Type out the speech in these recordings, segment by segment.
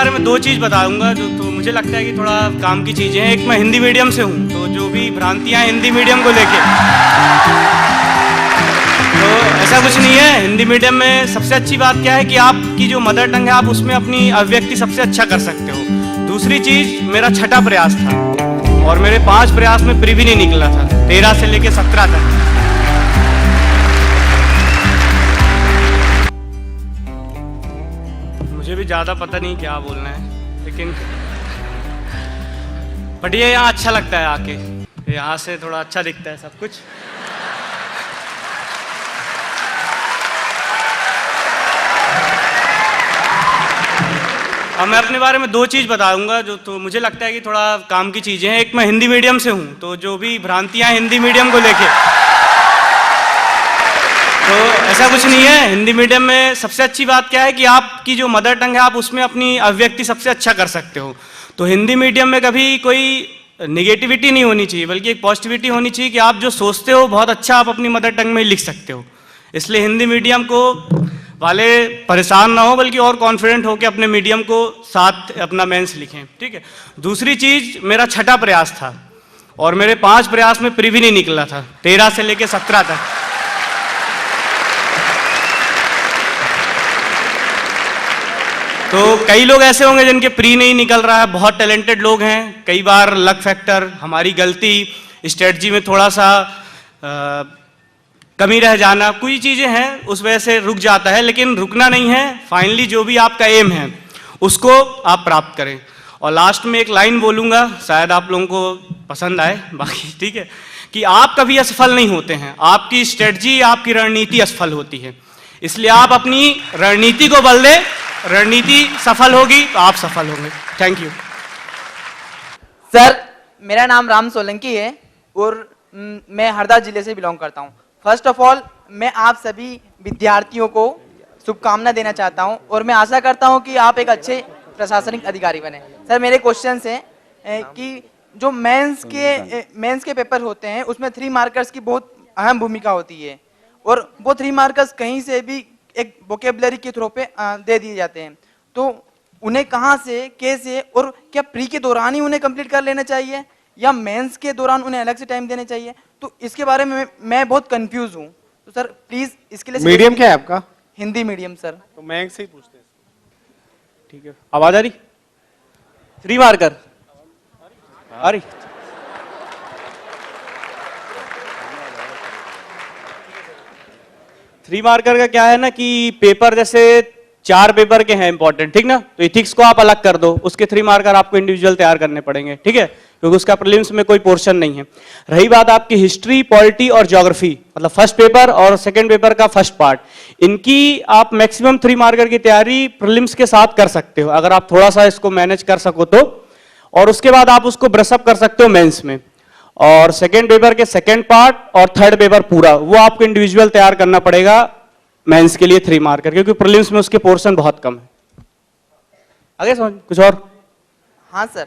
बारे में दो चीज़ बताऊंगा जो तो मुझे लगता है कि थोड़ा काम की चीज़ें हैं। एक, मैं हिंदी मीडियम से हूँ, तो जो भी भ्रांतियाँ हिंदी मीडियम को लेके, तो ऐसा कुछ नहीं है। हिंदी मीडियम में सबसे अच्छी बात क्या है कि आपकी जो मदर टंग है आप उसमें अपनी अभिव्यक्ति सबसे अच्छा कर सकते हो। दूसरी चीज़, मेरा छठा प्रयास था और मेरे 5 प्रयास में प्री भी नहीं निकला था, 13 से लेके 17 तक। मुझे भी ज़्यादा पता नहीं क्या बोलना है, लेकिन बट ये यहाँ अच्छा लगता है आके, यहाँ से थोड़ा अच्छा दिखता है सब कुछ। अब मैं अपने बारे में दो चीज़ बताऊंगा जो तो मुझे लगता है कि थोड़ा काम की चीज़ें हैं। एक, मैं हिंदी मीडियम से हूँ, तो जो भी भ्रांतियाँ हिंदी मीडियम को लेके, तो ऐसा कुछ नहीं है। हिंदी मीडियम में सबसे अच्छी बात क्या है कि आपकी जो मदर टंग है आप उसमें अपनी अभिव्यक्ति सबसे अच्छा कर सकते हो। तो हिंदी मीडियम में कभी कोई निगेटिविटी नहीं होनी चाहिए, बल्कि एक पॉजिटिविटी होनी चाहिए कि आप जो सोचते हो बहुत अच्छा आप अपनी मदर टंग में ही लिख सकते हो। इसलिए हिंदी मीडियम को वाले परेशान ना हो, बल्कि और कॉन्फिडेंट हो कि अपने मीडियम को साथ अपना मेंस लिखें, ठीक है। दूसरी चीज़, मेरा छठा प्रयास था और मेरे 5 प्रयास में प्री भी नहीं निकला था, 13 से लेके 17 तक। तो कई लोग ऐसे होंगे जिनके प्री नहीं निकल रहा है, बहुत टैलेंटेड लोग हैं। कई बार लक फैक्टर, हमारी गलती, स्ट्रेटजी में थोड़ा सा कमी रह जाना, कोई चीज़ें हैं उस वजह से रुक जाता है, लेकिन रुकना नहीं है। फाइनली जो भी आपका एम है उसको आप प्राप्त करें। और लास्ट में एक लाइन बोलूँगा, शायद आप लोगों को पसंद आए, बाकी ठीक है, कि आप कभी असफल नहीं होते हैं, आपकी स्ट्रेटजी, आपकी रणनीति असफल होती है। इसलिए आप अपनी रणनीति को बल दें, रणनीति सफल होगी तो आप सफल होंगे। Thank you sir. मेरा नाम राम सोलंकी है और मैं हरदा जिले से बिलोंग करता हूँ। फर्स्ट ऑफ ऑल मैं आप सभी विद्यार्थियों को शुभकामना देना चाहता हूँ और मैं आशा करता हूँ कि आप एक अच्छे प्रशासनिक अधिकारी बने। सर, मेरे क्वेश्चन हैं कि जो मेंस के पेपर होते हैं उसमें 3 मार्कर्स की बहुत अहम भूमिका होती है और वो 3 मार्कर्स कहीं से भी एक वोकेबलरी के थ्रू पे दे दिए जाते हैं, तो उन्हें कहाँ से, कैसे और क्या प्री के दौरान ही उन्हें कंप्लीट कर लेना चाहिए या मेंस के दौरान उन्हें अलग से टाइम देना चाहिए? तो इसके बारे में मैं बहुत कंफ्यूज हूँ। तो सर प्लीज इसके लिए। मीडियम क्या है आपका? Hindi medium sir. तो मैंस से ही पूछते हैं, ठीक है। आवाज आ रही? 3 मार्कर आ रही? थ्री मार्कर का क्या है ना कि पेपर जैसे 4 पेपर के हैं इंपॉर्टेंट, ठीक ना, तो इथिक्स को आप अलग कर दो, उसके 3 मार्कर आपको इंडिविजुअल तैयार करने पड़ेंगे, ठीक है, क्योंकि उसका प्रीलिम्स में कोई पोर्शन नहीं है। रही बात आपकी हिस्ट्री, पॉलिटी और ज्योग्राफी, मतलब फर्स्ट पेपर और सेकंड पेपर का फर्स्ट पार्ट, इनकी आप मैक्सिमम 3 मार्कर की तैयारी प्रीलिम्स के साथ कर सकते हो, अगर आप थोड़ा सा इसको मैनेज कर सको तो। और उसके बाद आप उसको ब्रशअप कर सकते हो मेंस में। और सेकेंड पेपर के सेकेंड पार्ट और थर्ड पेपर पूरा वो आपको इंडिविजुअल तैयार करना पड़ेगा मेंस के लिए 3 मार्कर, क्योंकि प्रीलिम्स में उसके पोर्शन बहुत कम है। आगे समझ कुछ और? हाँ सर।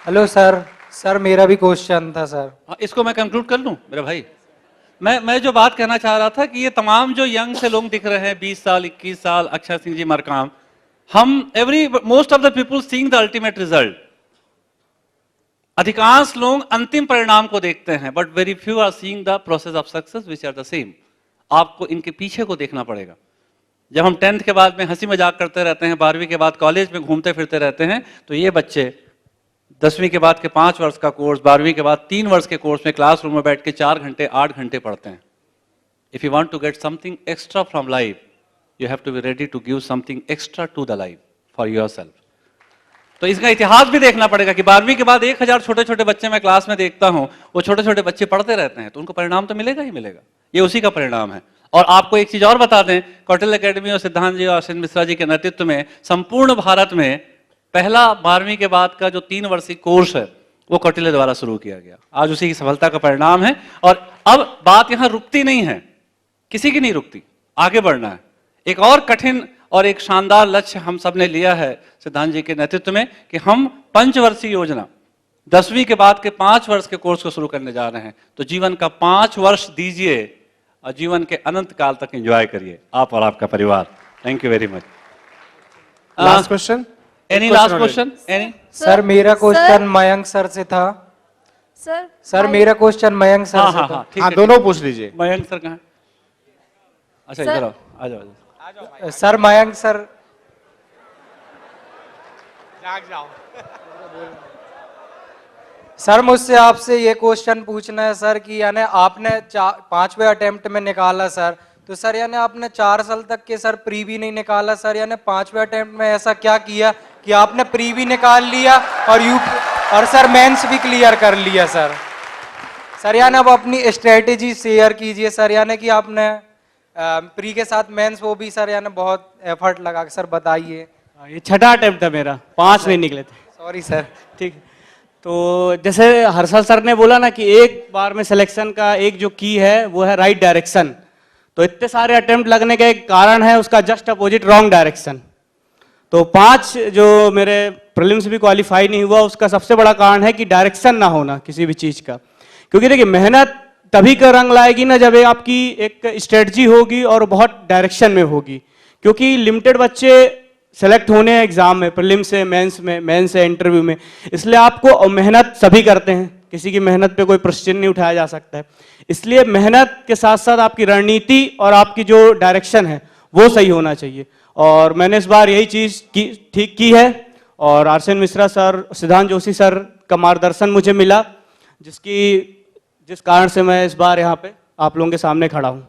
Hello sir. सर मेरा भी क्वेश्चन था सर। इसको मैं कंक्लूड कर लूं मेरे भाई। मैं जो बात कहना चाह रहा था कि ये तमाम जो यंग से लोग दिख रहे हैं, 20 साल 21 साल, अक्षय सिंह जी, मरकाम, हम most of the people seeing the ultimate result. अधिकांश लोग अंतिम परिणाम को देखते हैं, but very few are seeing the process of success which are the same. आपको इनके पीछे को देखना पड़ेगा। जब हम 10th के बाद में हंसी मजाक करते रहते हैं, 12वीं के बाद कॉलेज में घूमते फिरते रहते हैं, तो ये बच्चे 10वीं के बाद के 5 वर्ष का कोर्स, 12वीं के बाद 3 वर्ष के कोर्स में क्लासरूम में बैठ के 4 घंटे 8 घंटे पढ़ते हैं। If you want to get something extra from life, you have to be ready to give something extra to the life for yourself. तो इसका इतिहास भी देखना पड़ेगा कि 12वीं के बाद 1000 छोटे छोटे बच्चे मैं क्लास में देखता हूं, वो छोटे छोटे बच्चे पढ़ते रहते हैं, तो उनको परिणाम तो मिलेगा ही मिलेगा। ये उसी का परिणाम है। और आपको एक चीज और बता दें, कौटिल्य एकेडमी और सिद्धांत जी और अश्विन मिश्रा जी के नेतृत्व में संपूर्ण भारत में पहला 12वीं के बाद का जो 3 वर्षीय कोर्स है वो कौटिल्य द्वारा शुरू किया गया। आज उसी की सफलता का परिणाम है। और अब बात यहां रुकती नहीं है, किसी की नहीं रुकती, आगे बढ़ना है। एक और कठिन और एक शानदार लक्ष्य हम सब ने लिया है सिद्धांत जी के नेतृत्व में कि हम 5 वर्षीय योजना, 10वीं के बाद के 5 वर्ष के कोर्स को शुरू करने जा रहे हैं। तो जीवन का 5 वर्ष दीजिए और जीवन के अनंत काल तक एंजॉय करिए, आप और आपका परिवार। Thank you very much. Last question. Any last question? Any? Sir मेरा क्वेश्चन मयंक सर से था। सर मेरा क्वेश्चन मयंक सर हाँ से हाँ था। हाँ, ठीक हाँ है। दोनों पूछ लीजिए। मयंक सर कहाँ हैं? अच्छा इधर आओ, आ जाओ, आ जाओ। सर मयंक सर, सर मुझसे आपसे ये क्वेश्चन पूछना है सर कि यानी आपने 5वें अटेम्प्ट में निकाला सर, तो सर यानी आपने 4 साल तक के सर प्री भी नहीं निकाला सर, यानी 5वें अटेम्प्ट में ऐसा क्या किया कि आपने प्री भी निकाल लिया और सर मेंस भी क्लियर कर लिया सर? सर यानी अब अपनी स्ट्रेटेजी शेयर कीजिए सर, यानी कि आपने प्री के साथ मेंस वो भी सर यानी बहुत एफर्ट लगा के सर बताइए। ये छठा अटेम्प्ट था मेरा, 5 नहीं निकले थे। Sorry sir. ठीक है। तो जैसे हर्षल सर ने बोला ना कि एक बार में सिलेक्शन का एक जो की है वो है राइट डायरेक्शन, तो इतने सारे अटेम्प्ट लगने का एक कारण है उसका जस्ट अपोजिट रॉन्ग डायरेक्शन। तो 5 जो मेरे प्रीलिम्स भी क्वालिफाई नहीं हुआ उसका सबसे बड़ा कारण है कि डायरेक्शन ना होना किसी भी चीज का। क्योंकि देखिए मेहनत तभी का रंग लाएगी ना जब आपकी एक स्ट्रेटजी होगी और बहुत डायरेक्शन में होगी। क्योंकि लिमिटेड बच्चे सेलेक्ट होने हैं एग्जाम में, प्रीलिम से, मेंस से, इंटरव्यू में, इसलिए आपको मेहनत सभी करते हैं, किसी की मेहनत पे कोई प्रश्न नहीं उठाया जा सकता है। इसलिए मेहनत के साथ साथ आपकी रणनीति और आपकी जो डायरेक्शन है वो सही होना चाहिए। और मैंने इस बार यही चीज ठीक की है और आरसीएन मिश्रा सर, सिद्धांत जोशी सर का मार्गदर्शन मुझे मिला, जिस कारण से मैं इस बार यहाँ पे आप लोगों के सामने खड़ा हूँ।